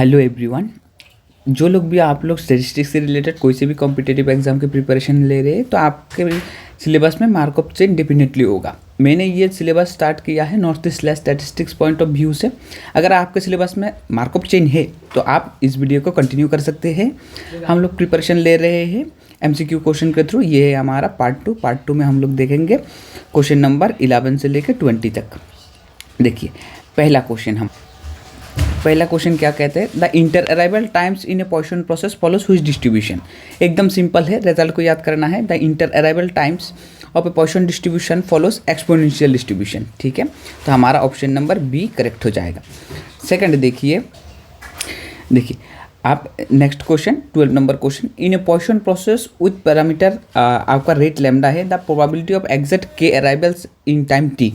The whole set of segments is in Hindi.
Hello everyone. जो लोग भी आप लोग स्टैटिस्टिक्स से रिलेटेड कोई से भी कॉम्पिटिटिव एग्जाम की प्रिपरेशन ले रहे हैं तो आपके सिलेबस में मार्कअप चेन डेफिनेटली होगा। मैंने ये सिलेबस स्टार्ट किया है north east statistics point of view से। अगर आपके सिलेबस में मार्कअप चेन है तो आप इस वीडियो को कंटिन्यू कर सकते हैं। हम लोग प्रिपरेशन ले रहे हैं MCQ क्वेश्चन के थ्रू। ये है हमारा पार्ट टू में हम लोग देखेंगे क्वेश्चन नंबर 11 से लेकर 20 तक। देखिए पहला क्वेश्चन क्या कहते हैं, the inter arrival times in a Poisson process follows which distribution. एकदम सिंपल है, रिजल्ट को याद करना है। The inter arrival times of A Poisson distribution follows exponential distribution. ठीक है, तो हमारा ऑप्शन नंबर बी करेक्ट हो जाएगा। सेकंड देखिए आप next question 12 number question, in a Poisson process with parameter आपका रेट लैम्डा है, the probability of exact K arrivals in time T.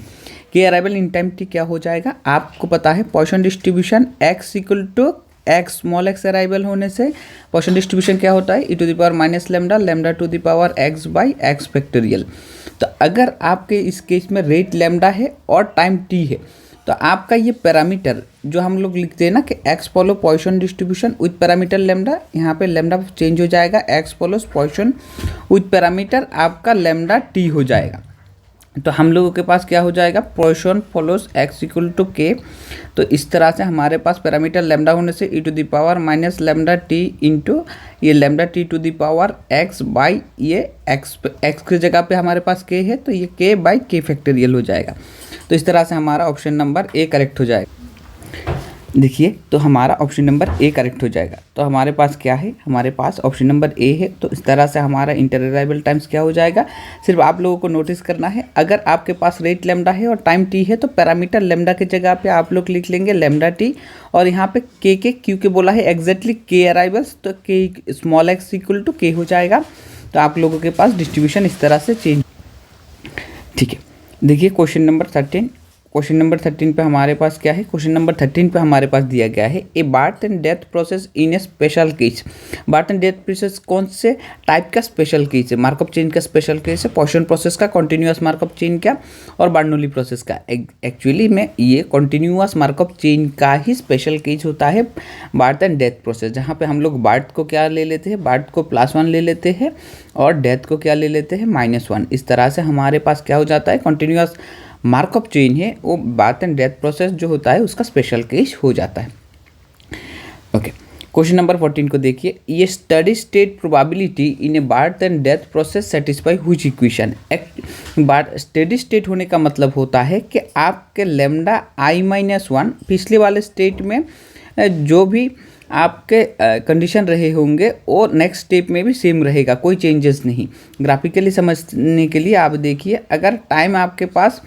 K arrival in time T क्या हो जाएगा, आपको पता है Poisson distribution x equal to x small x arrival होने से पोइसन डिस्ट्रीब्यूशन क्या होता है, e to the power minus lambda lambda to the power x by x factorial. तो अगर आपके इस केस में रेट लैम्डा है और टाइम t है तो आपका ये पैरामीटर जो हम लोग लिखते हैं ना कि x follow Poisson distribution with parameter lambda, यहाँ पे लैम्डा चेंज हो जाएगा, x follows Poisson with parameter आपका लैम्डा t हो जाएगा। तो हम लोगों के पास क्या हो जाएगा, Poisson follows x equal to K. तो इस तरह से हमारे पास पैरामीटर लैम्डा होने से e to the power minus lambda t into ये lambda t to the power x by ये x की जगह पे हमारे पास k है तो ये k बाई k फैक्टोरियल हो जाएगा। तो इस तरह से हमारा ऑप्शन नंबर ए करेक्ट हो जाएगा। देखिए तो हमारा ऑप्शन नंबर ए करेक्ट हो जाएगा। तो हमारे पास क्या है, हमारे पास ऑप्शन नंबर ए है। तो इस तरह से हमारा इंटर अराइवल टाइम्स क्या हो जाएगा, सिर्फ आप लोगों को नोटिस करना है, अगर आपके पास रेट लैम्डा है और टाइम टी है तो पैरामीटर लैम्डा की जगह पे आप लोग लिख लेंगे लैम्डा टी, और यहाँ पे के क्योंकि बोला है एग्जैक्टली के अराइवल्स तो के स्मॉल एक्स इक्वल टू के हो जाएगा। तो आप लोगों के पास डिस्ट्रीब्यूशन इस तरह से चेंज। ठीक है, देखिए क्वेश्चन नंबर 13। क्वेश्चन नंबर 13 पे हमारे पास क्या है, क्वेश्चन नंबर 13 पे हमारे पास दिया गया है ए birth and death process in A special case. Birth and death process कौन से टाइप का स्पेशल केस है, मार्कअप चेन का स्पेशल केस है, पोइसन प्रोसेस का, कॉन्टिन्यूअस मार्कअप चेन का और बर्नौली प्रोसेस का। एक्चुअली में ये कॉन्टिन्यूअस मार्कअप चेन का ही स्पेशल केस होता है बर्थ एंड डेथ प्रोसेस, जहाँ पे हम लोग बर्थ को क्या ले लेते हैं, बर्थ को +1 ले लेते हैं और डेथ को क्या ले लेते हैं -1। इस तरह से हमारे पास क्या हो जाता है, कॉन्टिन्यूअस मार्कअप चेन है वो बर्थ एंड डेथ प्रोसेस जो होता है उसका स्पेशल केस हो जाता है। ओके, क्वेश्चन नंबर 14 को देखिए, ये steady state probability in A birth and death process satisfy which equation. Steady state होने का मतलब होता है कि आपके लैम्डा i-1 पिछले वाले स्टेट में जो भी आपके कंडीशन रहे होंगे और नेक्स्ट स्टेप में भी सेम रहेगा, कोई चेंजेस नहीं। ग्राफिकली समझने के लिए आप देखिए, अगर टाइम आपके पास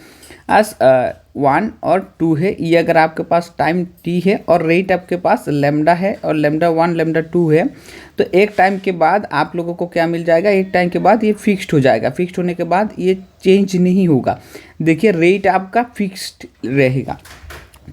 1 और 2 है, ये अगर आपके पास टाइम t है और रेट आपके पास लैम्डा है और लैम्डा 1 लैम्डा 2 है, तो एक टाइम के बाद आप लोगों को क्या मिल जाएगा, एक टाइम के बाद ये फिक्स्ड हो जाएगा। फिक्स्ड होने के बाद ये चेंज नहीं होगा। देखिए रेट आपका फिक्स्ड रहेगा।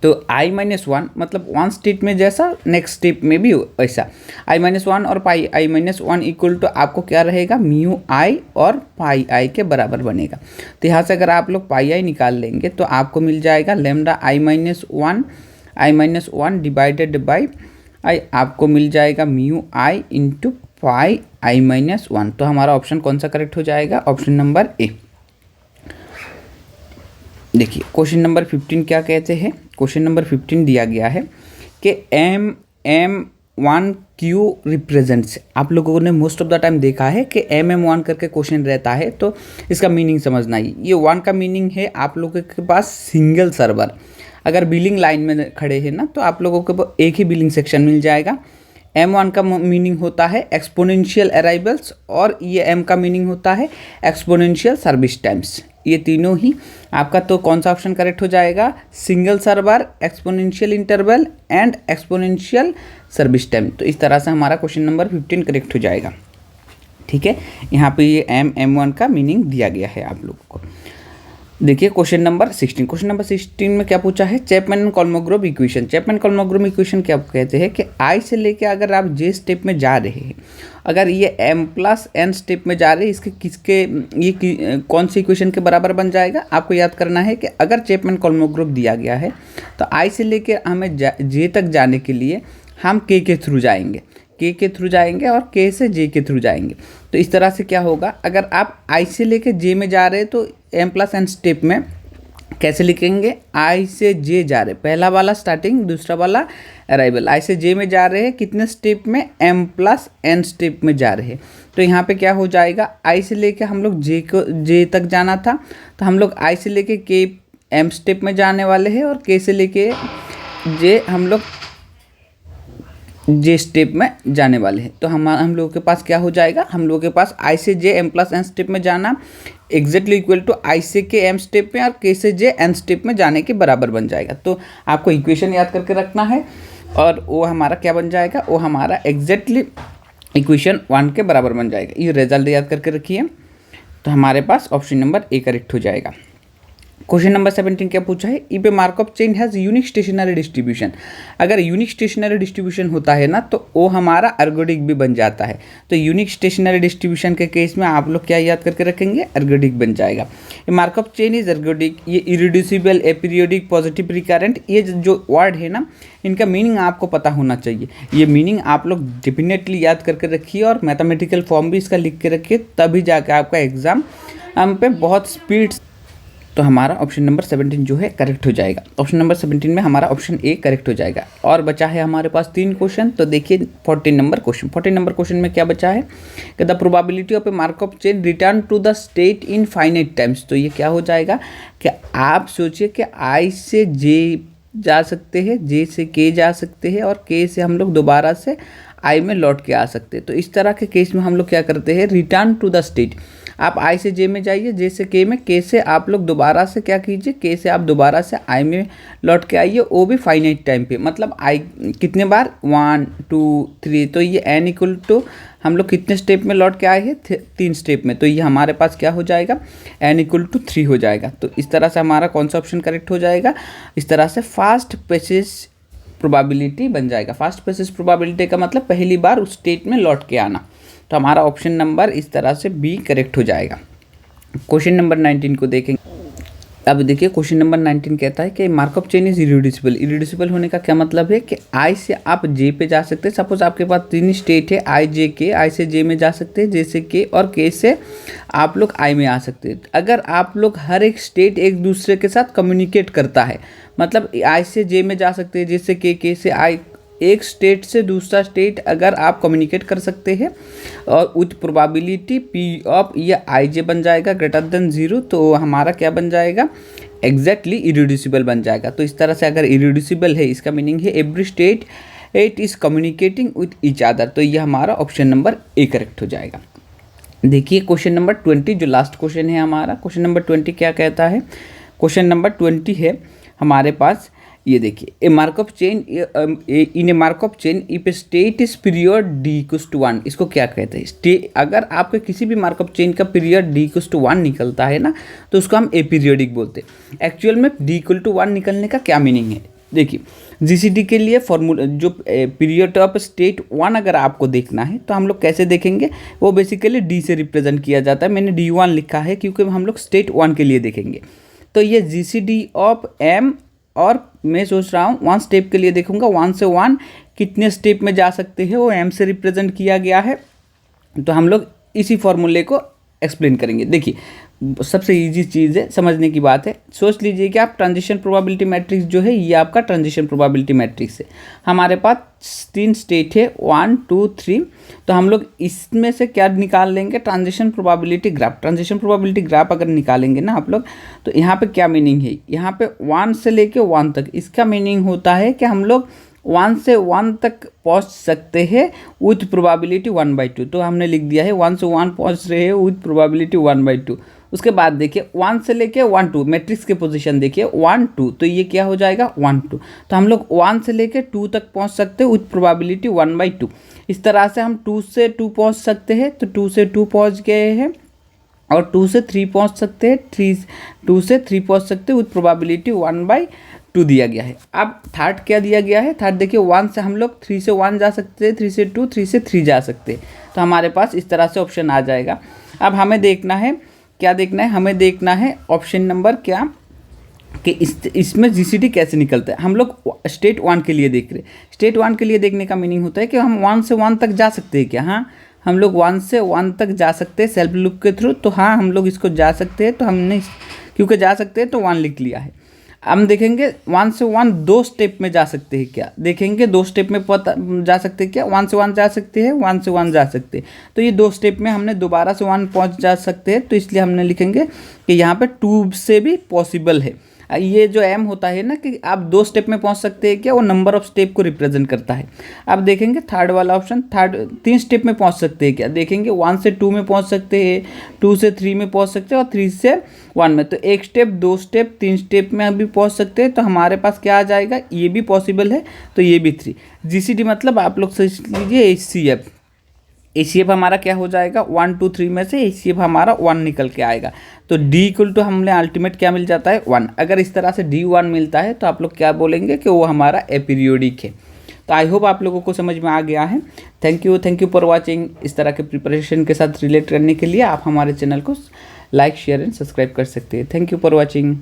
तो i-1 मतलब 1 स्टेट में जैसा नेक्स्ट स्टेप में भी वैसा i-1 और पाई i-1 इक्वल टू आपको क्या रहेगा, म्यू आई और पाई आई के बराबर बनेगा। तो यहाँ से अगर आप लोग पाई आई निकाल लेंगे तो आपको मिल जाएगा lambda i-1 divided by I, आपको मिल जाएगा म्यू आई इंटू पाई i-1। तो हमारा ऑप्शन कौन सा करेक्ट हो जाएगा, ऑप्शन नंबर ए। देखिए क्वेश्चन नंबर 15 क्या कहते हैं, क्वेश्चन नंबर 15 दिया गया है कि MM1Q रिप्रेजेंट्स। आप लोगों ने मोस्ट ऑफ द टाइम देखा है कि MM1 करके क्वेश्चन रहता है, तो इसका मीनिंग समझना ही। ये 1 का मीनिंग है आप लोगों के पास सिंगल सर्वर। अगर बिलिंग लाइन में खड़े हैं ना तो आप लोगों को एक ही बिलिंग सेक्शन मिल जाएगा। M1 का मीनिंग होता है एक्सपोनेंशियल अराइवल्स और ये M का मीनिंग होता है एक्सपोनेंशियल सर्विस टाइम्स। ये तीनों ही आपका, तो कौन सा ऑप्शन करेक्ट हो जाएगा, single server, exponential interval and exponential service time. तो इस तरह से हमारा क्वेश्चन नंबर 15 करेक्ट हो जाएगा। ठीक है, यहाँ पे ये M1 का मीनिंग दिया गया है आप लोगों को। देखिए क्वेश्चन नंबर 16। क्वेश्चन नंबर 16 में क्या पूछा है, Chapman and Kolmogorov equation. Chapman Kolmogorov equation क्या कहते हैं कि आई से लेके अगर आप जे स्टेप में जा रहे हैं, अगर ये m+n स्टेप में जा रहे हैं, इसके ये कौन सी इक्वेशन के बराबर बन जाएगा। आपको याद करना है कि अगर चैपमैन कोलमोग्रोव दिया गया है तो आई से लेके हमें जे तक जाने के लिए हम के थ्रू जाएंगे, के थ्रू जाएंगे और के से जे के थ्रू जाएंगे। तो इस तरह से क्या होगा, अगर आप आई से लेके जे में जा रहे हैं तो m+n स्टेप में कैसे लिखेंगे, आई से जे जा रहे, पहला वाला स्टार्टिंग, दूसरा वाला अराइवल। आई से जे में जा रहे हैं कितने स्टेप में, m+n स्टेप में जा रहे हैं। तो यहाँ पे क्या हो जाएगा, आई से लेके हम लोग जे तक जाना था, तो हम लोग आई से लेके के m स्टेप में जाने वाले हैं और के से लेके जे हम लोग जे स्टेप में जाने वाले हैं। तो हम लोगों के पास क्या हो जाएगा, हम लोगों के पास आई से जे m+n स्टेप में जाना एग्जैक्टली इक्वल टू आई से के m स्टेप में और के से जे n स्टेप में जाने के बराबर बन जाएगा। तो आपको इक्वेशन याद करके रखना है और वो हमारा क्या बन जाएगा, वो हमारा एग्जैक्टली इक्वेशन 1 के बराबर बन जाएगा। ये रिजल्ट याद करके रखिए। तो हमारे पास ऑप्शन नंबर ए करेक्ट हो जाएगा। क्वेश्चन नंबर 17 क्या पूछा है, if a Markov chain has unique stationary distribution. अगर यूनिक स्टेशनरी डिस्ट्रीब्यूशन होता है ना तो वो हमारा एर्गोडिक भी बन जाता है। तो यूनिक स्टेशनरी डिस्ट्रीब्यूशन के केस में आप लोग क्या याद करके रखेंगे, एर्गोडिक बन जाएगा। ये मार्कअप चेन इज एर्गोडिक, ये इरिड्यूसिबल, एपीरियोडिक, पॉजिटिव रिकरेंट, ये जो वर्ड है ना इनका मीनिंग आपको पता होना चाहिए। ये मीनिंग आप लोग डेफिनेटली याद करके रखिए और मैथमेटिकल फॉर्म भी इसका लिख के रखिए, तभी जाकर आपका एग्जाम हम पे बहुत स्पीड। तो हमारा ऑप्शन नंबर 17 जो है करेक्ट हो जाएगा। ऑप्शन नंबर 17 में हमारा ऑप्शन ए करेक्ट हो जाएगा। और बचा है हमारे पास 3 क्वेश्चन। तो देखिए 14 नंबर क्वेश्चन में क्या बचा है कि the probability of a Markov chain return to the state in finite times. तो ये क्या हो जाएगा कि आप सोचिए कि आई से जे जा सकते हैं, जे से के जा सकते हैं और के से हम लोग दोबारा से आई में लौट के आ सकते हैं। तो इस तरह के केस में हम लोग क्या करते हैं, रिटर्न टू द स्टेट। आप आई से जे में जाइए, जे से के में, के से आप लोग दोबारा से क्या कीजिए, के से आप दोबारा से आई में लौट के आइए, वो भी फाइनाइट टाइम पे। मतलब आई कितने बार, 1 2 3। तो ये n इक्वल टू हम लोग कितने स्टेप में लौट के आए हैं, 3 स्टेप में। तो ये हमारे पास क्या हो जाएगा, n इक्वल टू 3 हो जाएगा। तो इस तरह से हमारा कौन सा ऑप्शन करेक्ट हो जाएगा, इस तरह से फास्ट पैसेज प्रोबेबिलिटी बन जाएगा। फास्ट पैसेज प्रोबेबिलिटी का मतलब पहली बार उस स्टेट में लौट के आना। तो हमारा ऑप्शन नंबर इस तरह से बी करेक्ट हो जाएगा। क्वेश्चन नंबर 19 को देखेंगे। अब देखिए क्वेश्चन नंबर 19 कहता है कि markup chain is irreducible. Irreducible होने का क्या मतलब है कि आई से आप जे पे जा सकते हैं। सपोज आपके पास 3 स्टेट है, आई जे के, आई से जे में जा सकते हैं, जे से के, और के से आप लोग आई में आ सकते हैं। अगर आप लोग हर एक स्टेट एक दूसरे के साथ कम्युनिकेट करता है, मतलब आई से जे में जा सकते हैं, जे से के से आई, एक स्टेट से दूसरा स्टेट अगर आप कम्युनिकेट कर सकते हैं और विथ प्रोबेबिलिटी पी ऑफ ये आई जे बन जाएगा ग्रेटर देन 0, तो हमारा क्या बन जाएगा, एग्जैक्टली इरिड्यूसिबल बन जाएगा। तो इस तरह से अगर इरिड्यूसिबल है इसका मीनिंग है every state it is communicating with each other. तो ये हमारा ऑप्शन नंबर ए करेक्ट हो जाएगा। देखिए क्वेश्चन नंबर 20 जो लास्ट क्वेश्चन है हमारा, क्वेश्चन नंबर 20 क्या कहता है, क्वेश्चन नंबर 20 है हमारे पास, ये देखिए a Markov chain in a Markov chain if a state is period d equals to 1। इसको क्या कहते हैं, अगर आपके किसी भी मार्कअप चेन का पीरियड डी इक्वल्स टू 1 निकलता है ना तो उसको हम एपीरियोडिक बोलते हैं। एक्चुअल में डी इक्वल टू 1 निकलने का क्या मीनिंग है, देखिए जीसीडी के लिए फॉर्मूला जो पीरियड ऑफ स्टेट 1 अगर आपको देखना है तो हम लोग कैसे देखेंगे, वो बेसिकली डी से रिप्रेजेंट किया जाता है। मैंने D1 लिखा है क्योंकि हम लोग स्टेट 1 के लिए देखेंगे। तो ये जीसीडी ऑफ एम, और मैं सोच रहा हूँ 1 स्टेप के लिए देखूंगा, 1 से 1 कितने स्टेप में जा सकते हैं वो एम से रिप्रेजेंट किया गया है। तो हम लोग इसी फॉर्मूले को एक्सप्लेन करेंगे। देखिए सबसे इजी चीज़ है, समझने की बात है। सोच लीजिए कि आप ट्रांजिशन प्रोबेबिलिटी मैट्रिक्स जो है ये आपका ट्रांजिशन प्रोबेबिलिटी मैट्रिक्स है। हमारे पास 3 स्टेट है 1 2 3। तो हम लोग इसमें से क्या निकाल लेंगे, transition probability graph. Transition probability graph अगर निकालेंगे ना आप लोग, तो यहाँ पे क्या मीनिंग है, यहाँ पे 1 से लेके 1 तक, इसका मीनिंग होता है कि हम लोग 1 से 1 तक पहुँच सकते हैं विथ प्रोबेबिलिटी 1/2। तो हमने लिख दिया है 1 से 1 पहुँच रहे हैं विथ प्रोबेबिलिटी 1/2। उसके बाद देखिए 1 से लेके 1 2, मैट्रिक्स के पोजीशन देखिए 1 2, तो ये क्या हो जाएगा 1 2। तो हम लोग 1 से लेके 2 तक पहुंच सकते हैं विथ प्रोबेबिलिटी 1/2। इस तरह से हम 2 से 2 पहुंच सकते हैं, तो 2 से 2 पहुंच गए हैं, और 2 से 3 पहुंच सकते हैं, 2 से 3 पहुंच सकते हैं विथ प्रोबेबिलिटी 1/2 दिया गया है। अब थर्ड क्या दिया गया है, थर्ड देखिए 1 से हम लोग 3 से 1 जा सकते हैं, 3 से 2, 3 से 3 जा सकते हैं। तो हमारे पास इस तरह से ऑप्शन आ जाएगा। अब हमें देखना है, क्या देखना है, हमें देखना है ऑप्शन नंबर क्या, कि इसमें जीसीडी कैसे निकलता है। हम लोग स्टेट 1 के लिए देख रहे हैं। स्टेट 1 के लिए देखने का मीनिंग होता है कि हम 1 से 1 तक जा सकते हैं क्या? हाँ, हम लोग 1 से 1 तक जा सकते हैं सेल्फ लूप के थ्रू। तो हाँ, हम लोग इसको जा सकते हैं, तो हमने क्योंकि जा सकते हैं तो 1 लिख लिया है। हम देखेंगे 1 से 1 2 स्टेप में जा सकते हैं क्या? देखेंगे 2 स्टेप में जा सकते हैं क्या? 1 से 1 जा सकते हैं, 1 से 1 जा सकते हैं। तो ये 2 स्टेप में हमने दोबारा से 1 पहुंच जा सकते हैं, तो इसलिए हमने लिखेंगे कि यहाँ पे 2 से भी पॉसिबल है। ये जो एम होता है ना कि आप 2 स्टेप में पहुंच सकते हैं क्या, वो नंबर ऑफ स्टेप को रिप्रेजेंट करता है। आप देखेंगे थर्ड वाला ऑप्शन, 3 स्टेप में पहुंच सकते हैं क्या? देखेंगे 1 से 2 में पहुंच सकते हैं, 2 से 3 में पहुंच सकते हैं और 3 से 1 में। तो 1 स्टेप, 2 स्टेप, 3 स्टेप में भी पहुंच सकते हैं। तो हमारे पास क्या आ जाएगा? ये भी पॉसिबल है, तो ये भी 3। जीसीडी मतलब आप लोग समझ लीजिए HCF। HCF हमारा क्या हो जाएगा? 1 2 3 में से HCF हमारा 1 निकल के आएगा। तो D इक्वल टू हमने अल्टीमेट क्या मिल जाता है? 1। अगर इस तरह से D 1 मिलता है तो आप लोग क्या बोलेंगे कि वो हमारा एपीरियोडिक है। तो आई होप आप लोगों को समझ में आ गया है। Thank you for watching. इस तरह के प्रिपरेशन के साथ रिलेट करने के लिए आप हमारे चैनल को लाइक, शेयर एंड सब्सक्राइब कर सकते हैं। Thank you for watching.